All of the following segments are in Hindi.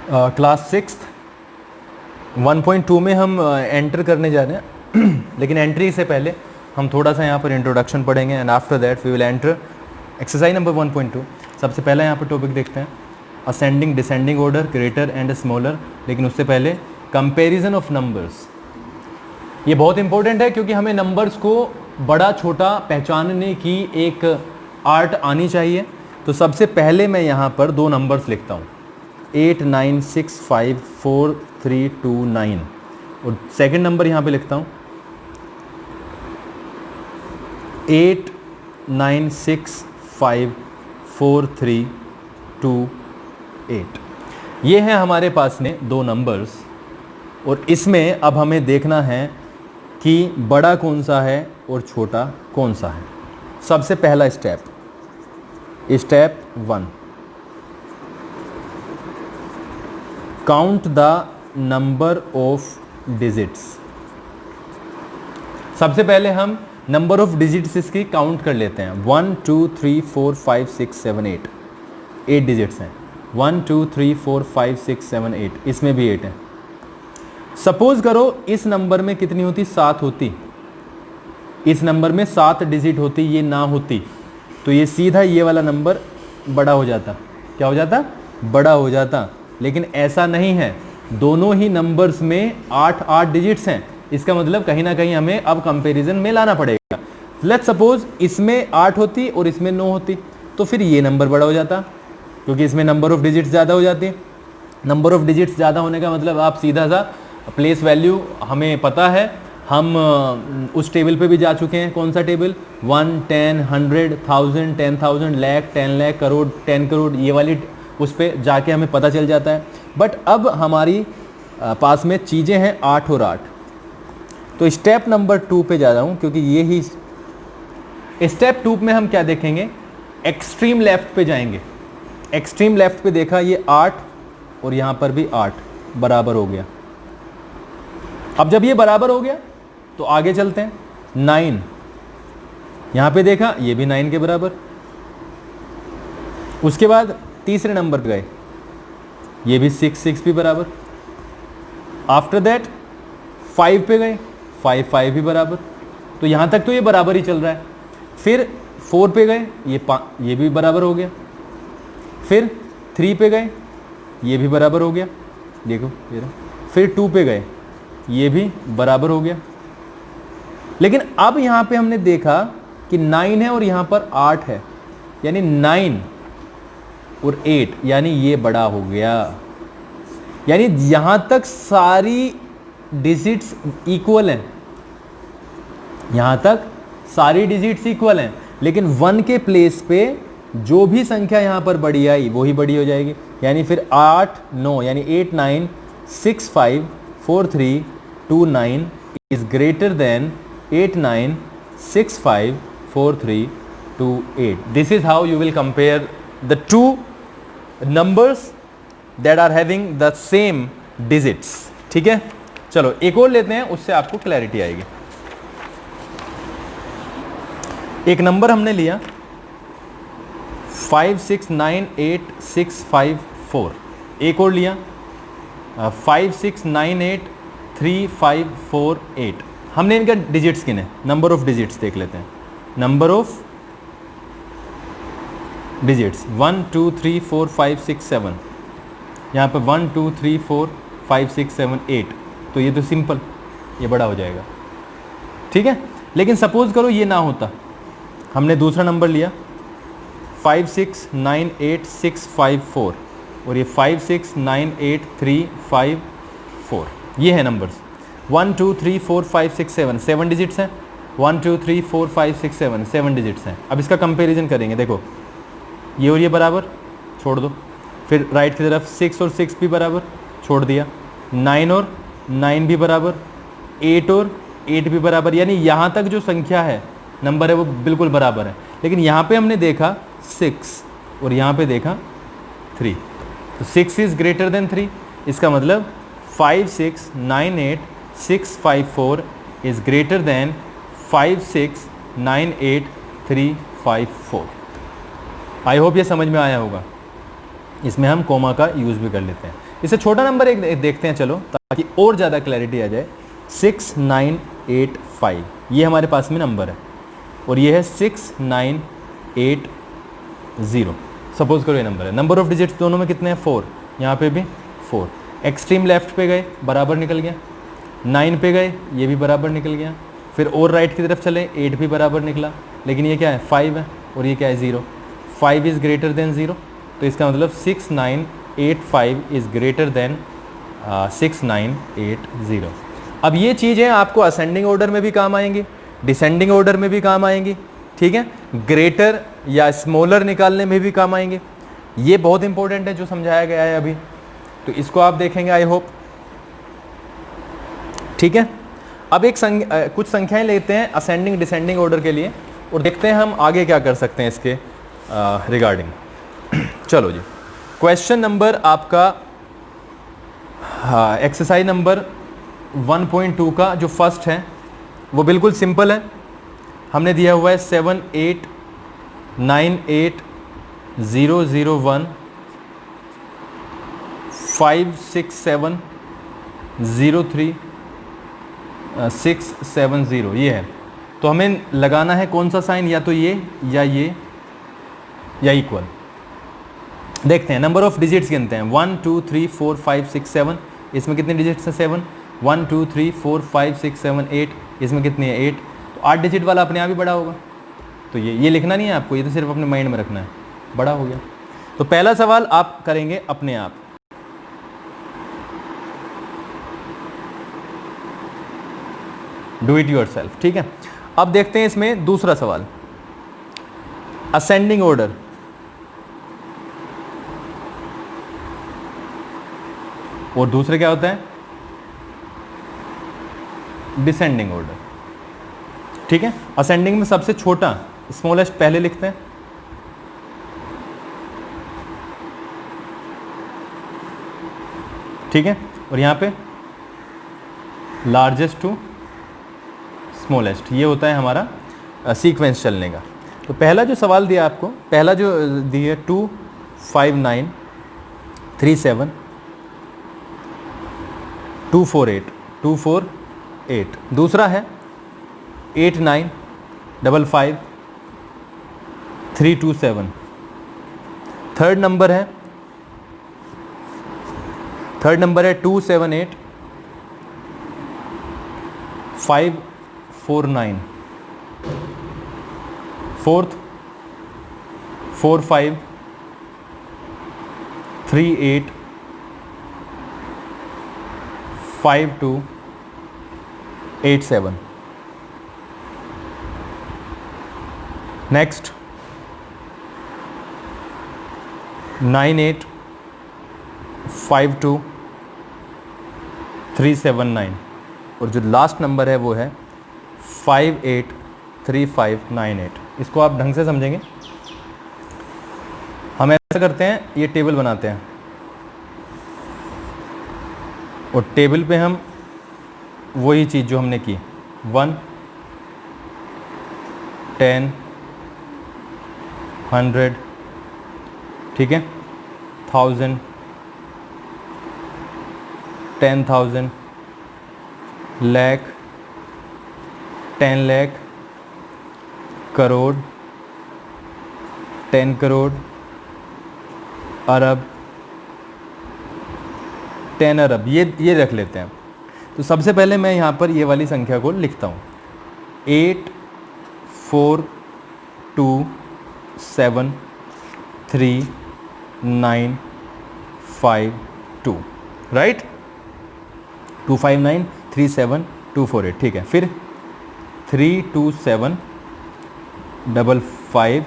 क्लास 6 1.2 में हम एंटर करने जा रहे हैं लेकिन एंट्री से पहले हम थोड़ा सा यहाँ पर इंट्रोडक्शन पढ़ेंगे and after that we will enter exercise number 1.2। सबसे पहले यहाँ पर टॉपिक देखते हैं ascending descending order, greater and smaller. लेकिन उससे पहले कंपैरिजन ऑफ नंबर्स, ये बहुत इंपॉर्टेंट है क्योंकि हमें नंबर्स को बड़ा छोटा पहचानने की एक आर्ट आनी चाहिए। तो सबसे पहले मैं यहाँ पर दो नंबर्स लिखता हूँ 8 9 6 5 4 3 2 9 और सेकंड नंबर यहाँ पे लिखता हूँ 8 9 6 5 4 3 2 8। ये है हमारे पास में दो नंबर्स और इसमें अब हमें देखना है कि बड़ा कौन सा है और छोटा कौन सा है। सबसे पहला step 1, count the number of digits. सबसे पहले हम नंबर ऑफ डिजिट्स इसकी काउंट कर लेते हैं। 1 2 3 4 5 6 7 8 8 डिजिट्स हैं। 1 2 3 4 5 6 7 8, इसमें भी 8 है। सपोज करो इस नंबर में कितनी होती, 7 होती। इस नंबर में 7 डिजिट होती, ये ना होती तो ये सीधा ये वाला नंबर बड़ा हो जाता। क्या हो जाता? बड़ा हो जाता। लेकिन ऐसा नहीं है, दोनों ही नंबर्स में 8 डिजिट्स हैं। इसका मतलब कहीं ना कहीं हमें अब कंपैरिजन में लाना पड़ेगा। लेट्स सपोज इसमें 8 होती और इसमें 9 होती तो फिर ये नंबर बड़ा हो जाता क्योंकि इसमें नंबर ऑफ डिजिट्स ज़्यादा हो जाती है। नंबर ऑफ डिजिट्स ज़्यादा होने का मतलब आप सीधा सा प्लेस वैल्यू हमें पता है, हम उस टेबल पे भी जा चुके हैं। कौन सा टेबल? 1 10 100 1000 10,000 लाख 10 लाख करोड़ 10 करोड़, ये वाली उस पे जाके हमें पता चल जाता है। बट अब हमारी पास में चीज़ें हैं 8 और 8। तो स्टेप नंबर 2 पे जा रहा हूँ क्योंकि ये ही स्टेप 2 में हम क्या देखेंगे, एक्सट्रीम लेफ्ट पे जाएंगे। एक्सट्रीम लेफ्ट पे देखा ये 8 और यहाँ पर भी 8 बराबर हो गया। अब जब ये बराबर हो गया तो आगे चलते हैं। 9 यहाँ पे देखा, ये भी 9 के बराबर। उसके बाद तीसरे नंबर पे गए, ये भी 6 भी बराबर। आफ्टर दैट 5 पे गए, 5 भी बराबर। तो यहाँ तक तो ये बराबर ही चल रहा है। फिर 4 पे गए, ये भी बराबर हो गया। फिर 3 पे गए, ये भी बराबर हो गया, देखो ये रहा। फिर 2 पे गए, ये भी बराबर हो गया। लेकिन अब यहाँ पे हमने देखा कि 9 है और यहाँ पर 8 है, यानी 9 और 8, यानी ये बड़ा हो गया। यानी यहाँ तक सारी डिजिट्स इक्वल हैं, यहाँ तक सारी डिजिट्स इक्वल हैं। लेकिन 1 के प्लेस पे जो भी संख्या यहाँ पर बड़ी आई वो ही बड़ी हो जाएगी। यानी फिर 8 9, यानी 8 9 6 5 4 3 2 9 is greater than 8 9 6 5 4 3 2 8. This is how you will compare the two numbers that are having the same digits. ठीक है, चलो एक और लेते हैं, उससे आपको क्लैरिटी आएगी। एक नंबर हमने लिया 5 6 9 8 6 5 4। एक और लिया 5 6 9 8 3 5 4 8। हमने इनका डिजिट्स गिने, नंबर ऑफ डिजिट्स देख लेते हैं। Number of digits 1 2 3 4 5 6 7। यहाँ पे 1 2 3 4 5 6 7 8। तो ये तो सिंपल, ये बड़ा हो जाएगा। ठीक है, लेकिन सपोज करो ये ना होता। हमने दूसरा नंबर लिया 5 6 9 8 6 5 4 और ये 5 6 9 8 3 5 4। ये है नंबर्स 1 2 3 4 5 6 7, 7 डिजिट्स हैं। 1 2 3 4 5 6 7, 7 डिजिट्स हैं। अब इसका कंपैरिजन करेंगे, देखो ये और ये बराबर, छोड़ दो। फिर राइट की तरफ 6 और 6 भी बराबर, छोड़ दिया। 9 और 9 भी बराबर, 8 और 8 भी बराबर। यानी यहाँ तक जो संख्या है, नंबर है, वो बिल्कुल बराबर है। लेकिन यहाँ पे हमने देखा 6 और यहाँ पे देखा 3, तो 6 इज़ ग्रेटर देन 3। इसका मतलब 5 6 9 8 6 5 4 is greater than 5 6 9 8 3 5 4। I hope ये समझ में आया होगा। इसमें हम कोमा का यूज़ भी कर लेते हैं। इससे छोटा नंबर एक देखते हैं चलो, ताकि और ज़्यादा क्लैरिटी आ जाए। 6985 ये हमारे पास में नंबर है, और ये है 6980। सपोज करो ये नंबर है। नंबर ऑफ डिजिट्स दोनों में कितने हैं? 4। यहाँ पे भी 4। एक्सट्रीम लेफ्ट पे गए, बराबर निकल गया। 9 पे गए, ये भी बराबर निकल गया। फिर और राइट की तरफ चले, 8 भी बराबर निकला। लेकिन ये क्या है? 5 है, और ये क्या है? 0। 5 इज़ ग्रेटर देन 0, तो इसका मतलब 6985 इज़ ग्रेटर देन 6980। अब ये चीज़ें आपको असेंडिंग ऑर्डर में भी काम आएंगी, डिसेंडिंग ऑर्डर में भी काम आएंगी, ठीक है। ग्रेटर या स्मॉलर निकालने में भी काम आएंगे। ये बहुत इंपॉर्टेंट है जो समझाया गया है अभी, तो इसको आप देखेंगे आई होप, ठीक है। अब कुछ संख्याएं लेते हैं असेंडिंग डिसेंडिंग ऑर्डर के लिए, और देखते हैं हम आगे क्या कर सकते हैं इसके रिगार्डिंग। चलो जी, क्वेश्चन नंबर आपका एक्सरसाइज नंबर 1.2 का जो फर्स्ट है वो बिल्कुल सिंपल है। हमने दिया हुआ है 7898001 56703 670 ये है। तो हमें लगाना है कौन सा साइन, या तो ये या इक्वल। देखते हैं, नंबर ऑफ डिजिट्स गिनते हैं। 1 2 3 4 5 6 7, इसमें कितने डिजिट्स हैं? 7। 1 2 3 4 5 6 7 8, इसमें कितनी है? 8। तो 8 डिजिट वाला अपने आप ही बड़ा होगा, तो ये लिखना नहीं है आपको, ये तो सिर्फ अपने माइंड में रखना है, बड़ा हो गया। तो पहला सवाल आप करेंगे अपने आप। डू इट योरसेल्फ, ठीक है। अब देखते हैं इसमें दूसरा सवाल, असेंडिंग ऑर्डर। और दूसरे क्या होता है? डिसेंडिंग ऑर्डर, ठीक है। असेंडिंग में सबसे छोटा स्मॉलेस्ट पहले लिखते हैं, ठीक है, और यहां पे लार्जेस्ट टू स्मॉलेस्ट, ये होता है हमारा सीक्वेंस चलने का। तो पहला जो सवाल दिया आपको, पहला जो दिया 25937 248 दूसरा है 8955327। थर्ड नंबर है 278549। फोर्थ 45385287। नेक्स्ट 9852379, और जो लास्ट नंबर है वो है 583598। इसको आप ढंग से समझेंगे। हम ऐसा करते हैं, ये टेबल बनाते हैं, और टेबल पे हम वही चीज़ जो हमने की 1 10 100, ठीक है, 1000 10,000 लाख 10 लाख करोड़ 10 करोड़ अरब 10 अरब, ये रख लेते हैं। तो सबसे पहले मैं यहाँ पर ये वाली संख्या को लिखता हूँ 8427395 राइट, 2593724 ठीक है। फिर 32755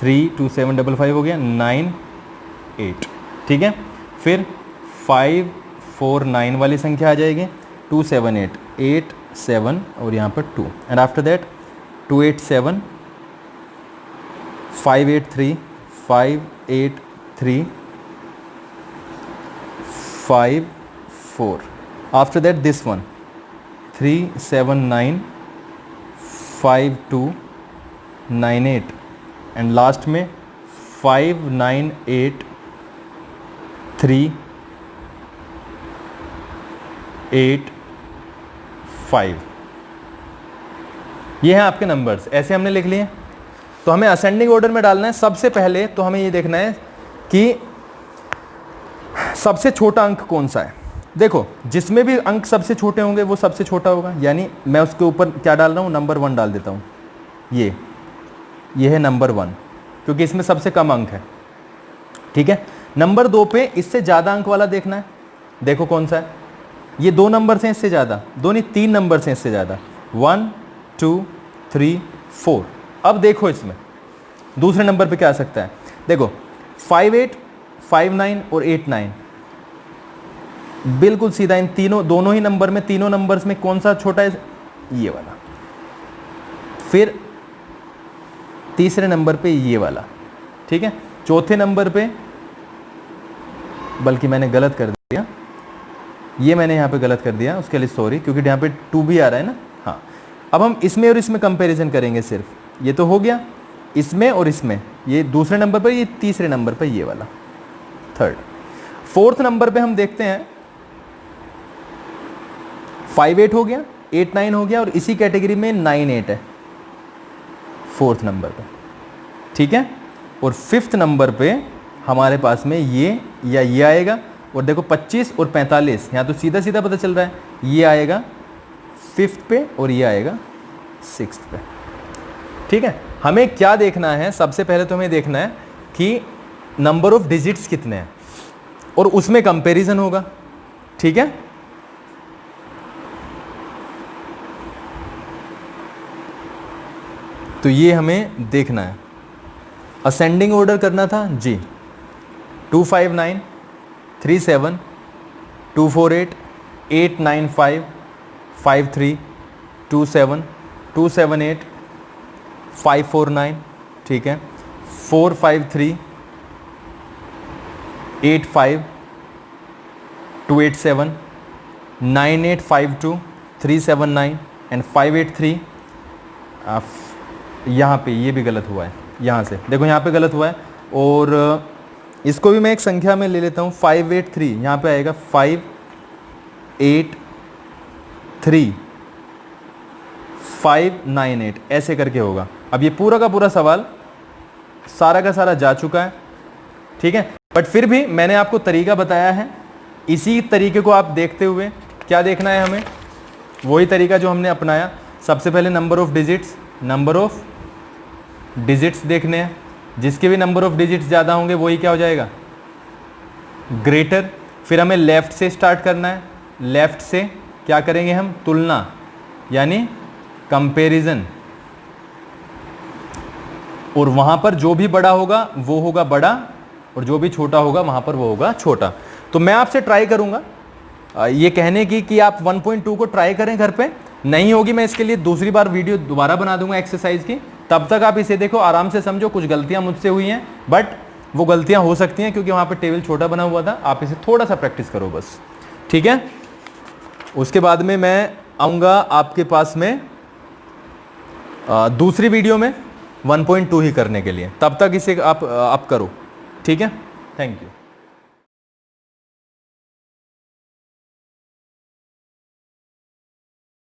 32755 हो गया 98, ठीक है। फिर 549 वाली संख्या आ जाएगी 278 87 और यहाँ पर 2, and after that 287 583 583 54, after that this one 379 5298, and last में 5983 8 5, ये हैं आपके नंबर्स, ऐसे हमने लिख लिए। तो हमें असेंडिंग ऑर्डर में डालना है। सबसे पहले तो हमें ये देखना है कि सबसे छोटा अंक कौन सा है। देखो जिसमें भी अंक सबसे छोटे होंगे वो सबसे छोटा होगा, यानी मैं उसके ऊपर क्या डाल रहा हूँ, नंबर 1 डाल देता हूँ। ये है नंबर 1, क्योंकि इसमें सबसे कम अंक है। ठीक है, नंबर 2 पे इससे ज़्यादा अंक वाला देखना है। देखो कौन सा है, ये 2 नंबर से इससे ज़्यादा, 2 नहीं 3 नंबर से इससे ज़्यादा, 1 2 3 4। अब देखो इसमें दूसरे नंबर पे क्या आ सकता है। देखो 5 8 5 9 और 8 9, बिल्कुल सीधा इन तीनों, दोनों ही नंबर में, तीनों नंबर्स में कौन सा छोटा है, ये वाला। फिर तीसरे नंबर पे ये वाला। ठीक है, चौथे नंबर पे, बल्कि मैंने गलत कर दिया, ये मैंने यहाँ पे गलत कर दिया, उसके लिए सॉरी, क्योंकि यहाँ पे 2 भी आ रहा है ना। हाँ, अब हम इसमें और इसमें कंपैरिजन करेंगे सिर्फ। ये तो हो गया इसमें और इसमें, ये दूसरे नंबर पर, ये तीसरे नंबर पर ये वाला, थर्ड। फोर्थ नंबर पे हम देखते हैं 5 8 हो गया, 8 9 हो गया, और इसी कैटेगरी में 9 8 है फोर्थ नंबर पे। ठीक है, और फिफ्थ नंबर पे हमारे पास में ये या ये आएगा। और देखो 25 और 45, यहाँ तो सीधा सीधा पता चल रहा है, ये आएगा फिफ्थ पे और ये आएगा सिक्स्थ पे। ठीक है, हमें क्या देखना है, सबसे पहले तो हमें देखना है कि नंबर ऑफ डिजिट्स कितने हैं, और उसमें कंपैरिजन होगा। ठीक है, तो ये हमें देखना है। असेंडिंग ऑर्डर करना था जी। 2 5 9 3 7 2 4 8 8 9 5 5 3 2 7 2 7 8 5 4 9। ठीक है, 4 5 3 8 5 2 8 7 9 8 5 2 3 7 9 एंड 5 8 3। यहाँ पे ये भी गलत हुआ है, यहाँ से देखो यहाँ पे गलत हुआ है, और इसको भी मैं एक संख्या में ले लेता हूँ। 5 8 3 यहाँ पे आएगा 5 8 3 5 9 8, ऐसे करके होगा। अब ये पूरा का पूरा सवाल सारा का सारा जा चुका है। ठीक है, बट फिर भी मैंने आपको तरीका बताया है, इसी तरीके को आप देखते हुए क्या देखना है हमें, वही तरीका जो हमने अपनाया। सबसे पहले नंबर ऑफ डिजिट्स देखने हैं, जिसके भी नंबर ऑफ डिजिट्स ज़्यादा होंगे वही क्या हो जाएगा, ग्रेटर। फिर हमें लेफ़्ट से स्टार्ट करना है, लेफ़्ट से क्या करेंगे हम, तुलना यानी कंपैरिजन, और वहाँ पर जो भी बड़ा होगा वो होगा बड़ा, और जो भी छोटा होगा वहाँ पर वो होगा छोटा। तो मैं आपसे ट्राई करूँगा ये कहने की कि आप 1.2 को ट्राई करें घर पे। नहीं होगी मैं इसके लिए दूसरी बार वीडियो दोबारा बना दूंगा एक्सरसाइज की, तब तक आप इसे देखो, आराम से समझो। कुछ गलतियां मुझसे हुई हैं, बट वो गलतियां हो सकती हैं क्योंकि वहाँ पे टेबल छोटा बना हुआ था। आप इसे थोड़ा सा प्रैक्टिस करो बस, ठीक है। उसके बाद में मैं आऊँगा आपके पास में दूसरी वीडियो में 1.2 ही करने के लिए। तब तक इसे आप करो, ठीक है। Thank you.